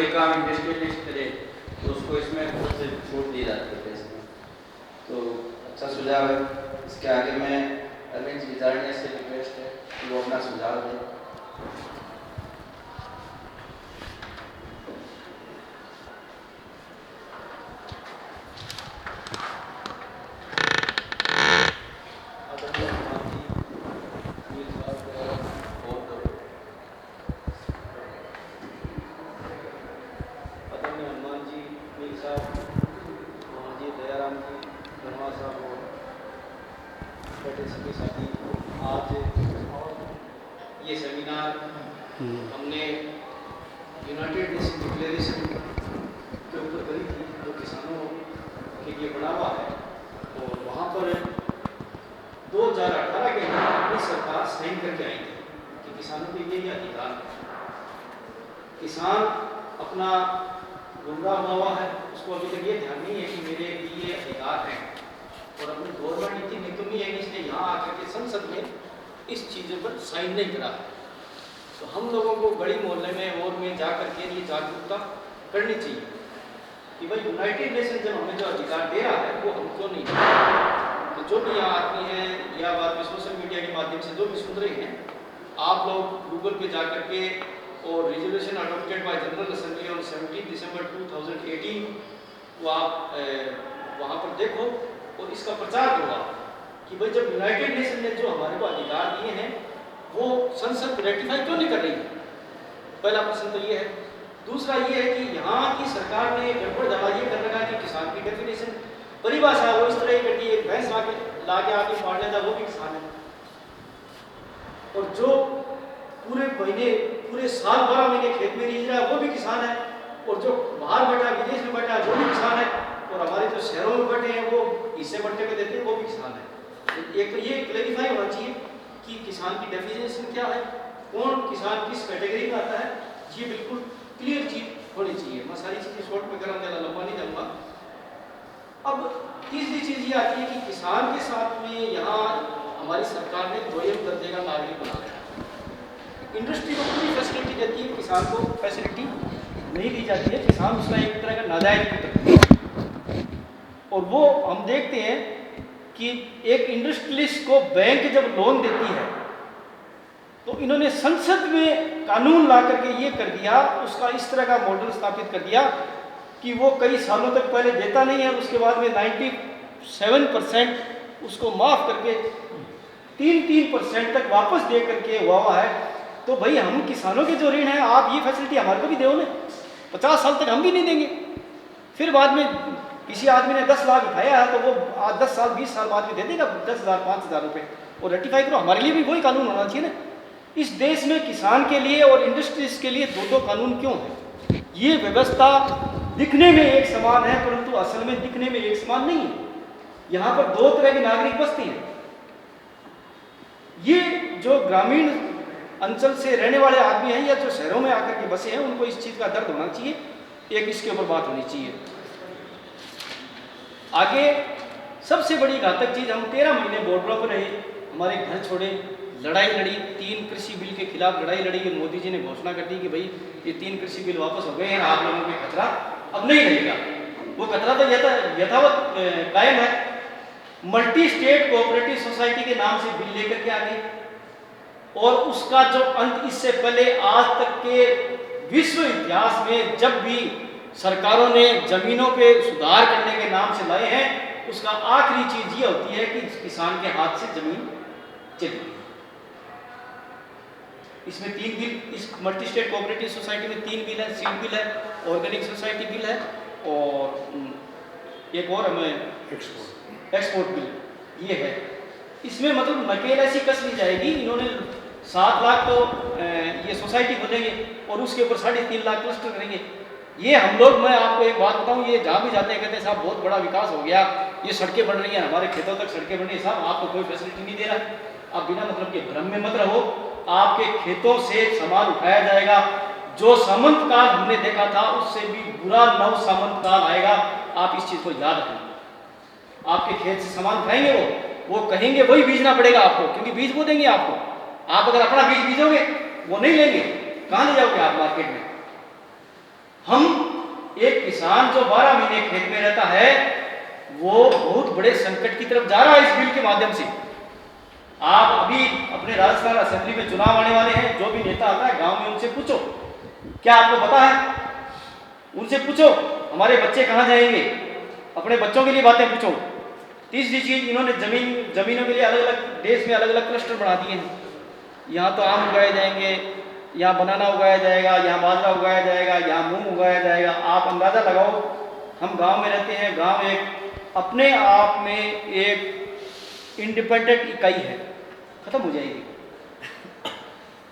कोई काम इंडस्ट्रियलिस्ट करे तो उसको इसमें बहुत से छूट दी जाती है इसमें, तो अच्छा सुझाव है। इसके आगे में अरविंद विजारनिया से रिक्वेस्ट है कि वो अपना सुझाव दें। आज ये सेमिनार हमने यूनाइटेड नेशन डिक्लेरेशन के ऊपर करी थी जो किसानों के लिए बना हुआ है, और वहाँ पर 2018 के अंदर अपनी सरकार साइन करके आई थी कि किसानों के लिए ये अधिकार है। किसान अपना गुमराह हुआ है, उसको अभी तक ये ध्यान नहीं है कि मेरे लिए अधिकार है, और अपनी गवर्नमेंट नीति निकलनी है, इसलिए यहाँ आकर के संसद में इस चीज़ों पर साइन नहीं करा है। तो हम लोगों को बड़ी मोहल्ले में और में जा करके ये जागरूकता करनी चाहिए कि भाई यूनाइटेड नेशन जब हमें जो अधिकार दे रहा है वो हम क्यों नहीं दे रहे। तो जो भी यहाँ आदमी हैं या बाद में सोशल मीडिया के माध्यम से जो भी सुन रहे हैं, आप लोग गूगल पे जा करके और resolution adopted by general assembly on 17 दिसंबर 2018 वो आप वहाँ पर देखो और इसका प्रचार होगा कि भाई जब यूनाइटेड नेशन ने जो हमारे को अधिकार दिए हैं वो संसद रेटिफाई क्यों नहीं कर रही है। पहला प्रश्न तो ये है। दूसरा ये है कि यहाँ की सरकार ने गड़बड़ दवा ये कर रखा है कि किसान की डेफिनेशन परिभाषा वो इस तरह ही करती है, भैंस ला के आके फाड़ लेता वो भी किसान है, और जो पूरे महीने पूरे साल 12 महीने खेत में रीझ रहा है वो भी किसान है, और जो बाहर बैठा विदेश में बैठा है वो भी किसान है, और हमारे जो शहरों में बैठे हैं वो हिस्से बट्टे में देते हैं वो भी किसान है। एक तो ये क्लैरिफाई होना चाहिए कि किसान की डेफिनेशन क्या है, कौन किसान किस कैटेगरी में आता है, ये बिल्कुल क्लियर चीज होनी चाहिए। मैं सारी चीज़ें शॉर्ट में करा देना लंबा नहीं जाऊँगा। अब तीसरी चीज़ ये आती है कि किसान के साथ में यहाँ हमारी सरकार ने दोयम दर्जे का नागरिक बना रखा है। इंडस्ट्री को पूरी फैसिलिटी देती है, किसान को फैसिलिटी नहीं दी जाती है। किसान उसका एक तरह का नाजायज पुत्र, और वो हम देखते हैं कि एक इंडस्ट्रियलिस्ट को बैंक जब लोन देती है तो इन्होंने संसद में कानून ला करके ये कर दिया, उसका इस तरह का मॉडल स्थापित कर दिया कि वो कई सालों तक पहले देता नहीं है, उसके बाद में 97% उसको माफ़ करके 3% तक वापस दे करके हुआ है। तो भाई हम किसानों के जो ऋण है आप ये फैसिलिटी हमारे को भी दो ना, 50 साल तक हम भी नहीं देंगे। फिर बाद में किसी आदमी ने 10 लाख उठाया है तो वो 10 साल 20 साल बाद में दे देगा 10,000 5,000 रुपये, और रेटिफाई करो। हमारे लिए भी वही कानून होना चाहिए ना। इस देश में किसान के लिए और इंडस्ट्रीज के लिए दो कानून क्यों है? ये व्यवस्था दिखने में एक समान है परंतु असल में दिखने में एक समान नहीं है। यहाँ पर दो तरह के नागरिक बसते हैं। ये जो ग्रामीण अंचल से रहने वाले आदमी हैं या जो शहरों में आकर के बसे हैं, उनको इस चीज़ का दर्द होना चाहिए, एक इसके ऊपर बात होनी चाहिए। आगे सबसे बड़ी घातक चीज़, हम 13 महीने बॉर्डरों पर रहे, हमारे घर छोड़े, लड़ाई लड़ी, 3 कृषि बिल के खिलाफ लड़ाई लड़ी, और मोदी जी ने घोषणा कर दी कि भाई ये 3 कृषि बिल वापस हो गए हैं, आप लोगों के खतरा अब नहीं रहेगा। वो खतरा तो यथावत कायम है। मल्टी स्टेट कोऑपरेटिव सोसाइटी के नाम से बिल लेकर के आ गई, और उसका जो अंत इससे पहले आज तक के विश्व इतिहास में जब भी सरकारों ने जमीनों पे सुधार करने के नाम से लाए हैं, उसका आखिरी चीज ये होती है कि किसान के हाथ से जमीन चली। इसमें 3 बिल, इस मल्टी स्टेट कोऑपरेटिव सोसाइटी में 3 बिल है, सीड बिल है, ऑर्गेनिक सोसाइटी बिल है, और एक और हमें एक्सपोर्ट बिल ये है। इसमें मतलब नकेल ऐसी कस ली जाएगी, इन्होंने 7 लाख तो ये सोसाइटी खोलेंगे और उसके ऊपर 3.5 लाख क्लस्टर करेंगे। ये हम लोग, मैं आपको एक बात बताऊं, ये जहाँ भी जाते हैं कहते हैं साहब बहुत बड़ा विकास हो गया, ये सड़कें बन रही हैं, हमारे खेतों तक सड़कें बन रही हैं। साहब आपको कोई फैसिलिटी नहीं दे रहा। आप बिना मतलब के भ्रम में मत रहो। आपके खेतों से सामान उठाया जाएगा। जो सामंत काल हमने देखा था उससे भी बुरा नव सामंत काल आएगा। आप इस चीज़ को याद रखें। आपके खेत से सामान उठाएंगे वो कहेंगे वही बीजना पड़ेगा आपको, क्योंकि बीज वो देंगे आपको। आप अगर अपना बीज बीजोगे वो नहीं लेंगे, कहाँ ले जाओगे आप मार्केट में? हम एक किसान जो 12 महीने खेत में रहता है वो बहुत बड़े संकट की तरफ जा रहा है इस बिल के माध्यम से। आप अभी अपने राजस्थान असेंबली में चुनाव आने वाले हैं, जो भी नेता आता है गांव में उनसे पूछो, क्या आपको पता है? उनसे पूछो हमारे बच्चे कहाँ जाएंगे, अपने बच्चों के लिए बातें पूछो। तीसरी चीज, इन्होंने जमीनों के लिए अलग अलग देश में अलग अलग क्लस्टर बना दिए हैं। यहाँ तो आम उगाए जाएंगे, यहाँ बनाना उगाया जाएगा, यहाँ बाजरा उगाया जाएगा, यहाँ मूंग उगाया जाएगा। आप अंदाजा लगाओ, हम गांव में रहते हैं, गांव एक अपने आप में एक इंडिपेंडेंट इकाई है, खत्म हो जाएगी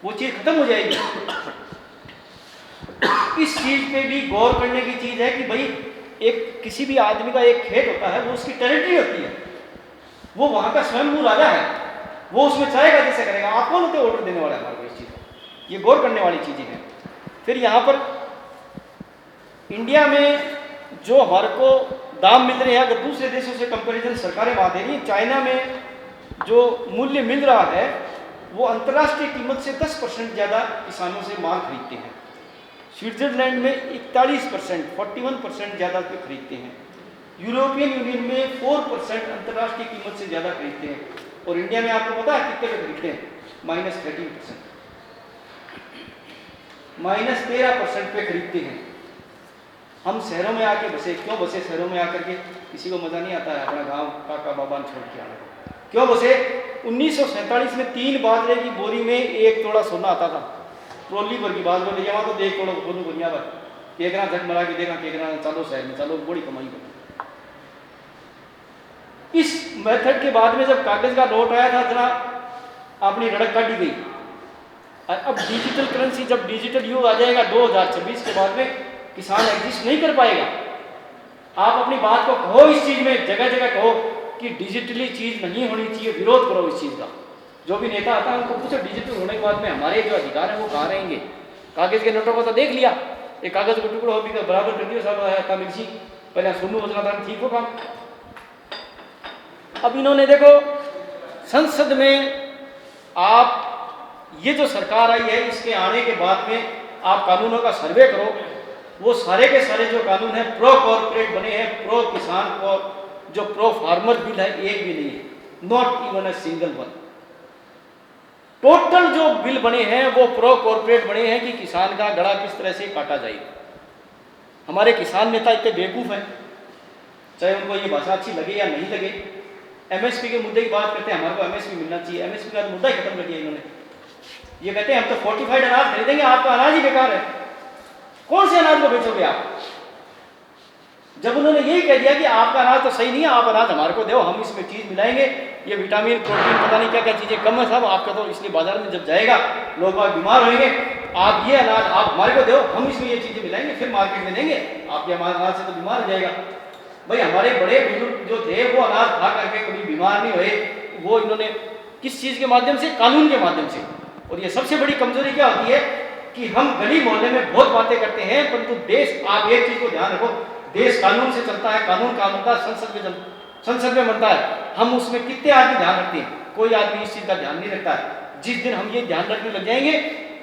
वो चीज, खत्म हो जाएगी। इस चीज पे भी गौर करने की चीज है कि भाई एक किसी भी आदमी का एक खेत होता है, वो उसकी टेरिटरी होती है, वो वहां का स्वयं राजा है, वो उसमें चाहेगा जैसे करेगा। आप कौन होते ऑर्डर देने वाला है हमारे को इस चीज को? ये गौर करने वाली चीजें हैं। फिर यहाँ पर इंडिया में जो हमारे को दाम मिल रहे हैं, अगर दूसरे देशों से कंपैरिजन सरकारें बात दे रही हैं, चाइना में जो मूल्य मिल रहा है वो अंतर्राष्ट्रीय कीमत से 10% ज़्यादा किसानों से माल खरीदते हैं। स्विट्जरलैंड में 41%, 41% ज़्यादा पे खरीदते हैं। यूरोपियन यूनियन में 4% अंतर्राष्ट्रीय कीमत से ज़्यादा खरीदते हैं। और इंडिया में आपको पता है कितने पे खरीदते हैं? -13%, -13% पे खरीदते हैं। हम शहरों में आके बसे, क्यों बसे शहरों में आकर के? किसी को मज़ा नहीं आता है अपना गांव काका बाबा छोड़ के आने को। क्यों बसे? 1947 में 3 बाजरे की बोरी में 1 तोड़ा सोना आता था। ट्रॉली भर की बाजरे ले जावा तो 1 तोड़ा सोनू दुनिया भर केकरा झट मरा के देखा, केकरा चलो शहर में चलो, बड़ी कमाई कर। इस मेथड के बाद में जब कागज का नोट आया था, जरा अपनी रड़क काटी गई। अब डिजिटल करेंसी, जब डिजिटल युग आ जाएगा 2026 के बाद में, किसान एग्जिस्ट नहीं कर पाएगा। आप अपनी बात को कहो इस चीज में, जगह जगह कहो कि डिजिटली चीज नहीं होनी चाहिए, विरोध करो इस चीज का। जो भी नेता आता है उनको पूछो डिजिटल होने के बाद में हमारे जो अधिकार है वो कहाँ रहेंगे? कागज के नोटों को तो देख लिया, एक कागज को टुकड़ा हो भी बराबर कर दिया साहब मिर्ची, पहले सोनू बचना था ठीक होगा। अब इन्होंने देखो संसद में, आप ये जो सरकार आई है इसके आने के बाद में आप कानूनों का सर्वे करो, वो सारे के सारे जो कानून है प्रो कॉर्पोरेट बने हैं, प्रो किसान और जो प्रो फार्मर बिल है एक भी नहीं है, not even a single one. Total जो बिल बने हैं वो प्रो कॉर्पोरेट बने हैं कि किसान का गला किस तरह से काटा जाएगा। हमारे किसान नेता इतने बेवकूफ़ हैं, चाहे उनको ये भाषा अच्छी लगे या नहीं लगे। एमएसपी के मुद्दे की बात करते हैं, हमारे को एमएसपी मिलना चाहिए, एमएसपी का मुद्दा ही खत्म कर दिया इन्होंने। ये कहते हैं हम तो फोर्टिफाइड अनाज खरीदेंगे, आपका अनाज ही बेकार है। कौन से अनाज को बेचोगे आप? जब उन्होंने यही कह दिया कि आपका अनाज तो सही नहीं है, आप अनाज हमारे को दो, हम इसमें चीज़ मिलाएंगे, ये विटामिन प्रोटीन पता नहीं क्या क्या चीज़ें कम है साहब आपका, तो इसलिए बाजार में जब जाएगा लोग बाग बीमार होंगे, आप ये अनाज आप हमारे को दो, हम इसमें ये चीज़ें मिलाएंगे, फिर मार्केट में देंगे, आपके अनाज से तो बीमार हो जाएगा। भाई हमारे बड़े बुजुर्ग जो थे वो अनाज खा करके कभी बीमार नहीं हुए, वो इन्होंने किस चीज़ के माध्यम से? कानून के माध्यम से। और ये सबसे बड़ी कमजोरी क्या होती है कि हम गली मोहल्ले में बहुत बातें करते हैं, परंतु देश, आप एक चीज़ को ध्यान रखो, देश कानून से चलता है, कानून का बनता है, संसद में बनता है। हम उसमें कितने आदमी ध्यान रखते हैं? कोई आदमी इस चीज़ का ध्यान नहीं रखता है। जिस दिन हम ये ध्यान रखने लग जाएंगे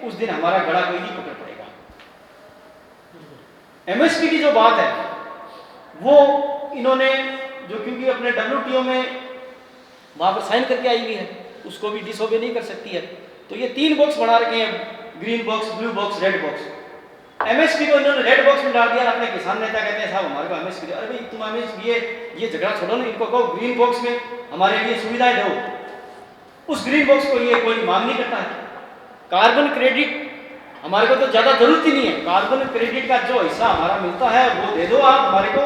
उस दिन हमारा गला कोई नहीं पकड़ पड़ेगा। एमएसपी की जो बात है वो इन्होंने जो, क्योंकि अपने WTO में वहाँ पर साइन करके आई हुई है, उसको भी डिसओबे नहीं कर सकती है, तो ये 3 बॉक्स बना रखे हैं, green box, blue box, red box. MSP को इन्होंने रेड बॉक्स में डाल दिया। अपने किसान नेता कहते हैं साहब हमारे को एमएसपी, अरे भाई तुम एमएसपी ये झगड़ा छोड़ो ना, इनको कहो ग्रीन बॉक्स में हमारे लिए सुविधाएं दो। उस ग्रीन बॉक्स को ये कोई मांग नहीं करता है। कार्बन क्रेडिट हमारे को तो ज़्यादा जरूरत ही नहीं है, कार्बन क्रेडिट का जो हिस्सा हमारा मिलता है वो दे दो आप हमारे को।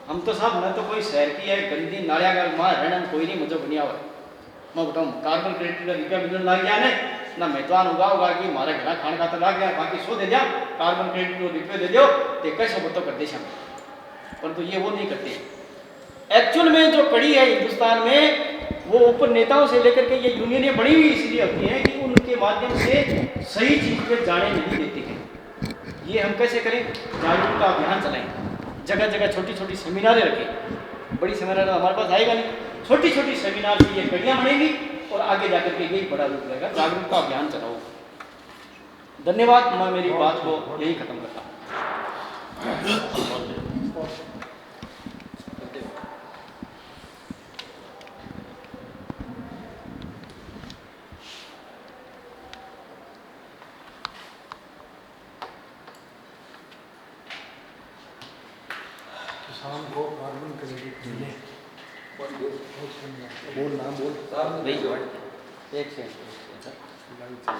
हम तो साहब न तो कोई शहर की है गंदी नालियाँ का माँ रहना कोई नहीं, मुझे बनिया हुआ मैं बताऊँ कार्बन क्रेडिट का रुपया मिलने लग गया ने ना मेहमान उगा कि हमारे घर खाने का तो लग गया, बाकी 100 दे दिया, कार्बन क्रेडिट को रुपये दे दो तो 2100 बतो कर दे शाम, परंतु ये वो नहीं करते। एक्चुअल में जो कड़ी है हिंदुस्तान में वो ऊपर नेताओं से लेकर के ये यूनियनें बनी हुई इसलिए होती हैं कि उनके माध्यम से सही चीज़ पे जाने नहीं देते हैं। ये हम कैसे करें? जागरूकता अभियान चलाएं, जगह जगह छोटी छोटी सेमिनारें रखें। बड़ी सेमिनार हमारे पास आएगा नहीं, छोटी छोटी सेमिनार से ये कड़ियाँ बनेगी और आगे जाकर के यही बड़ा रूप लेगा। जागरूकता अभियान चलाओ। धन्यवाद, मैं मेरी बात को यही खत्म करता हूँ। किसान को कार्बन क्रेडिट मिले। बोल नाम बोल। एक सेकंड